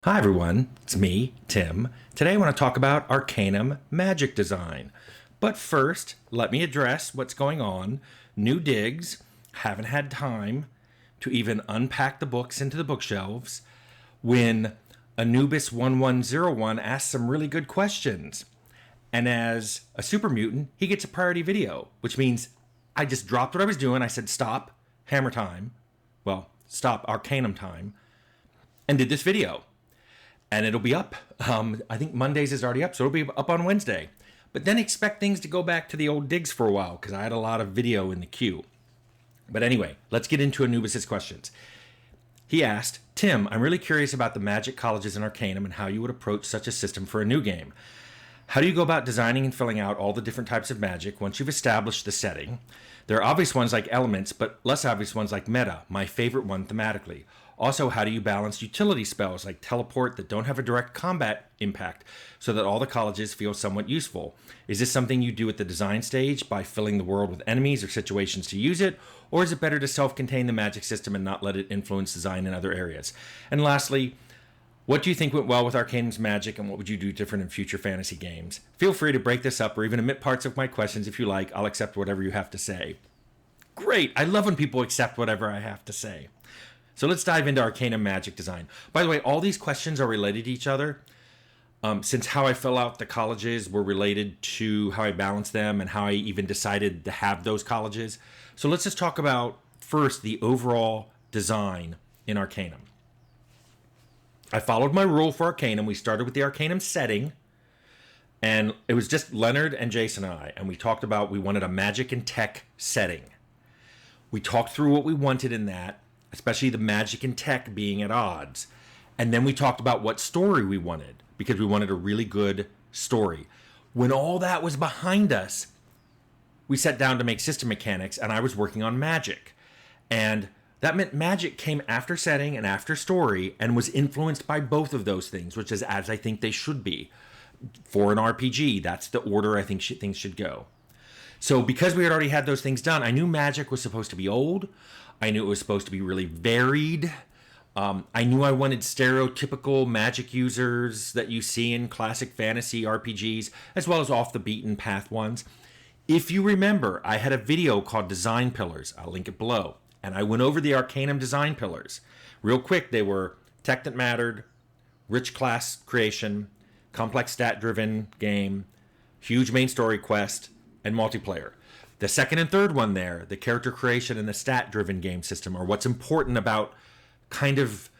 Hi everyone, it's me, Tim. Today I want to talk about Arcanum Magic design. But first, let me address what's going on. New digs, haven't had time to even unpack the books into the bookshelves when Anubis1101 asks some really good questions. And as a super mutant, he gets a priority video, which means I just dropped what I was doing. I said, stop, hammer time. Well, stop, Arcanum time, and did this video, and it'll be up. I think Mondays is already up, so it'll be up on Wednesday. But then expect things to go back to the old digs for a while because I had a lot of video in the queue. But anyway, let's get into Anubis's questions. He asked, Tim, I'm really curious about the Magic colleges in Arcanum and how you would approach such a system for a new game. How do you go about designing and filling out all the different types of magic once you've established the setting? There are obvious ones like elements, but less obvious ones like meta, my favorite one thematically. Also, how do you balance utility spells like teleport that don't have a direct combat impact so that all the colleges feel somewhat useful? Is this something you do at the design stage by filling the world with enemies or situations to use it? Or is it better to self-contain the magic system and not let it influence design in other areas? And lastly, what do you think went well with Arcanum's magic and what would you do different in future fantasy games? Feel free to break this up or even omit parts of my questions if you like. I'll accept whatever you have to say. Great! I love when people accept whatever I have to say. So let's dive into Arcanum magic design. By the way, all these questions are related to each other. Since how I fill out the colleges were related to how I balance them and how I even decided to have those colleges. So let's just talk about first the overall design in Arcanum. I followed my rule for Arcanum. We started with the Arcanum setting, and it was just Leonard and Jason and I, and we talked about we wanted a magic and tech setting. We talked through what we wanted in that, especially the magic and tech being at odds. And then we talked about what story we wanted, because we wanted a really good story. When all that was behind us, we sat down to make system mechanics, and I was working on magic. And that meant magic came after setting and after story and was influenced by both of those things, which is as I think they should be. For an RPG, that's the order I think things should go. So because we had already had those things done, I knew magic was supposed to be old. I knew it was supposed to be really varied. I knew I wanted stereotypical magic users that you see in classic fantasy RPGs, as well as off the beaten path ones. If you remember, I had a video called Design Pillars. I'll link it below. And I went over the Arcanum design pillars. Real quick, they were tech that mattered, rich class creation, complex stat-driven game, huge main story quest, and multiplayer. The second and third one there, the character creation and the stat-driven game system, are what's important about kind of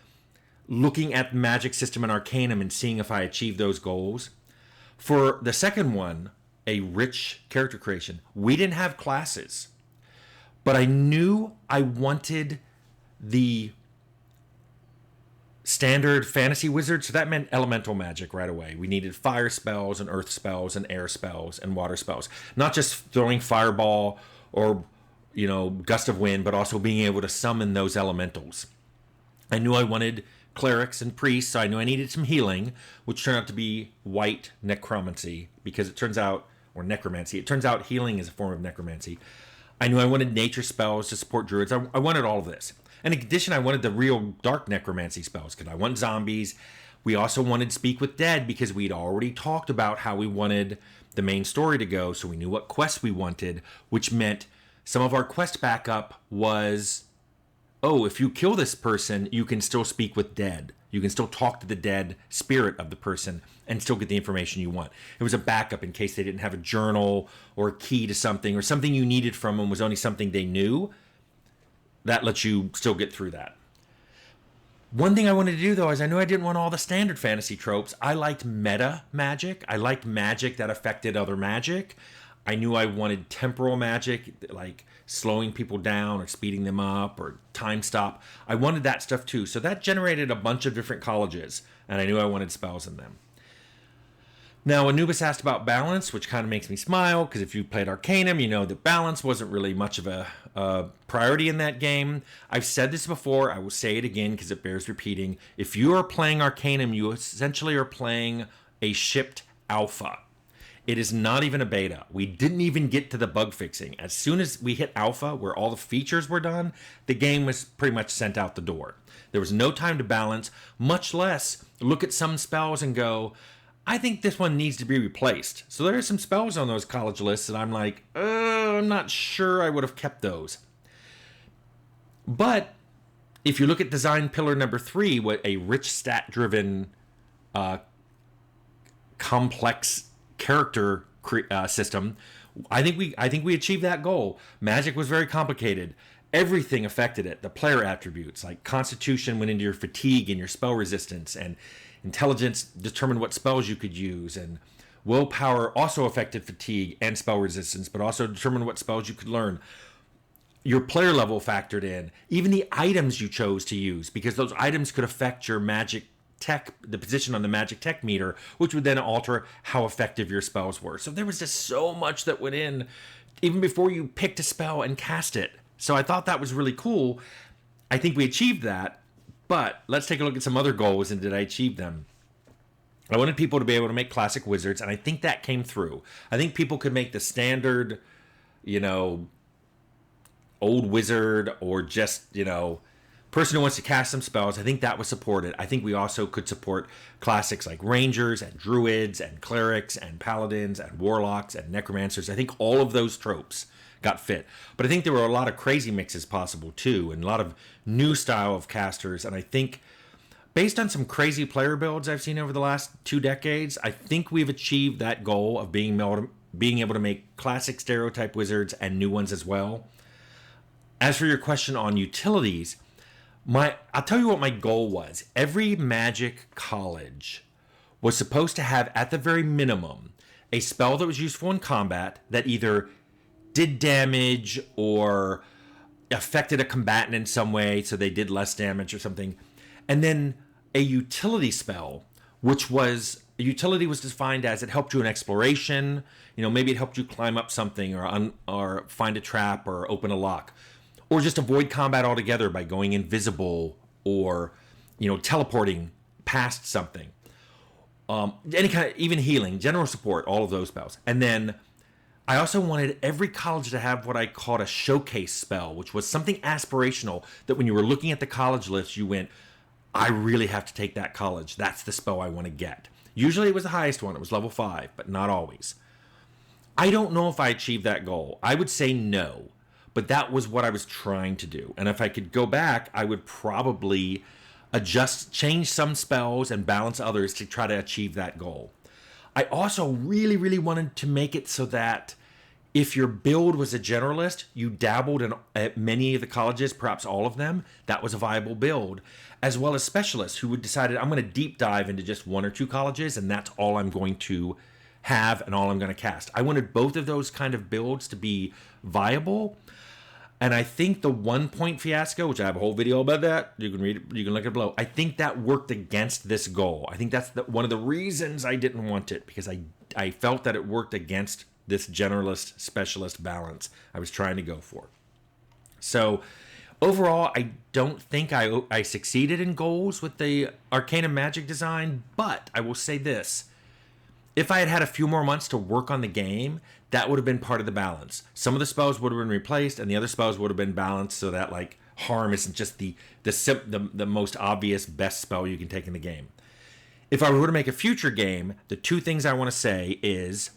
looking at the magic system in Arcanum and seeing if I achieve those goals. For the second one, a rich character creation, we didn't have classes. But I knew I wanted the standard fantasy wizard, so that meant elemental magic right away. We needed fire spells and earth spells and air spells and water spells. Not just throwing fireball or, gust of wind, but also being able to summon those elementals. I knew I wanted clerics and priests, so I knew I needed some healing, which turned out to be white necromancy, because it turns out, or necromancy, it turns out healing is a form of necromancy. I knew I wanted nature spells to support druids. I wanted all of this. And in addition, I wanted the real dark necromancy spells because I want zombies. We also wanted Speak with Dead because we'd already talked about how we wanted the main story to go, so we knew what quests we wanted, which meant some of our quest backup was, if you kill this person, you can still speak with dead. You can still talk to the dead spirit of the person and still get the information you want. It was a backup in case they didn't have a journal or a key to something, or something you needed from them was only something they knew. That lets you still get through that. One thing I wanted to do, though, is I knew I didn't want all the standard fantasy tropes. I liked meta magic. I liked magic that affected other magic. I knew I wanted temporal magic, like slowing people down or speeding them up or time stop. I wanted that stuff too. So that generated a bunch of different colleges, and I knew I wanted spells in them. Now, Anubis asked about balance, which kind of makes me smile, because if you played Arcanum, you know that balance wasn't really much of a priority in that game. I've said this before. I will say it again because it bears repeating. If you are playing Arcanum, you essentially are playing a shipped alpha. It is not even a beta. We didn't even get to the bug fixing. As soon as we hit alpha, where all the features were done, the game was pretty much sent out the door. There was no time to balance, much less look at some spells and go, I think this one needs to be replaced. So there are some spells on those college lists that I'm like, I'm not sure I would have kept those. But if you look at design pillar number 3, what a rich stat-driven, complex character system, I think we achieved that goal. Magic was very complicated. Everything affected it. The player attributes, like Constitution went into your fatigue and your spell resistance, and Intelligence determined what spells you could use, and Willpower also affected fatigue and spell resistance, but also determined what spells you could learn. Your player level factored in. Even the items you chose to use, because those items could affect your magic tech, the position on the magic tech meter, which would then alter how effective your spells were. So there was just so much that went in, even before you picked a spell and cast it. So I thought that was really cool. I think we achieved that, but let's take a look at some other goals, and did I achieve them? I wanted people to be able to make classic wizards, and I think that came through. I think people could make the standard, old wizard, or just, person who wants to cast some spells. I think that was supported. I think we also could support classics like rangers and druids and clerics and paladins and warlocks and necromancers. I think all of those tropes got fit. But I think there were a lot of crazy mixes possible too, and a lot of new style of casters. And I think based on some crazy player builds I've seen over the last 2 decades, I think we've achieved that goal of being able to make classic stereotype wizards and new ones as well. As for your question on utilities, I'll tell you what my goal was. Every Magic college was supposed to have, at the very minimum, a spell that was useful in combat that either did damage or affected a combatant in some way, so they did less damage or something. And then a utility spell, which was, a utility was defined as it helped you in exploration. Maybe it helped you climb up something or find a trap or open a lock. Or just avoid combat altogether by going invisible or, teleporting past something. Any kind of, even healing, general support, all of those spells. And then I also wanted every college to have what I called a showcase spell, which was something aspirational that when you were looking at the college list, you went, I really have to take that college. That's the spell I want to get. Usually it was the highest one. It was level 5, but not always. I don't know if I achieved that goal. I would say no. But that was what I was trying to do. And if I could go back, I would probably change some spells and balance others to try to achieve that goal. I also really, really wanted to make it so that if your build was a generalist, you dabbled in at many of the colleges, perhaps all of them, that was a viable build, as well as specialists who would decide, I'm going to deep dive into just 1 or 2 colleges, and that's all I'm going to have and all I'm going to cast. I wanted both of those kind of builds to be viable. And I think the 1 point fiasco, which I have a whole video about that, you can read it, you can look it below. I think that worked against this goal. I think that's one of the reasons I didn't want it, because I felt that it worked against this generalist specialist balance I was trying to go for. So overall, I don't think I succeeded in goals with the Arcanum Magic design, but I will say this. If I had had a few more months to work on the game, that would have been part of the balance. Some of the spells would have been replaced, and the other spells would have been balanced so that harm isn't just the most obvious best spell you can take in the game. If I were to make a future game, the 2 things I want to say is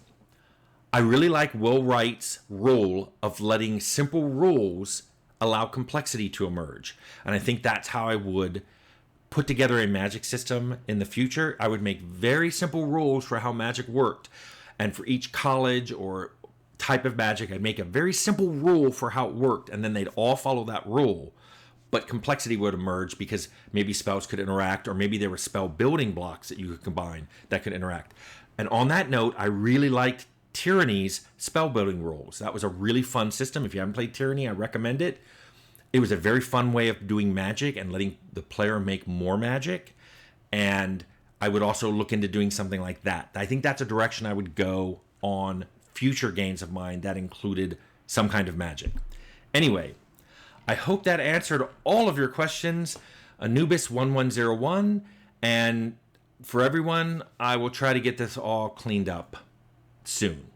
I really like Will Wright's rule of letting simple rules allow complexity to emerge. And I think that's how I would put together a Magic system in the future. I would make very simple rules for how Magic worked. And for each college or type of Magic, I'd make a very simple rule for how it worked. And then they'd all follow that rule. But complexity would emerge because maybe spells could interact, or maybe there were spell building blocks that you could combine that could interact. And on that note, I really liked Tyranny's spell building rules. That was a really fun system. If you haven't played Tyranny, I recommend it. It was a very fun way of doing Magic and letting the player make more Magic. And I would also look into doing something like that. I think that's a direction I would go on future games of mine that included some kind of Magic. Anyway, I hope that answered all of your questions. Anubis1101. And for everyone, I will try to get this all cleaned up. soon.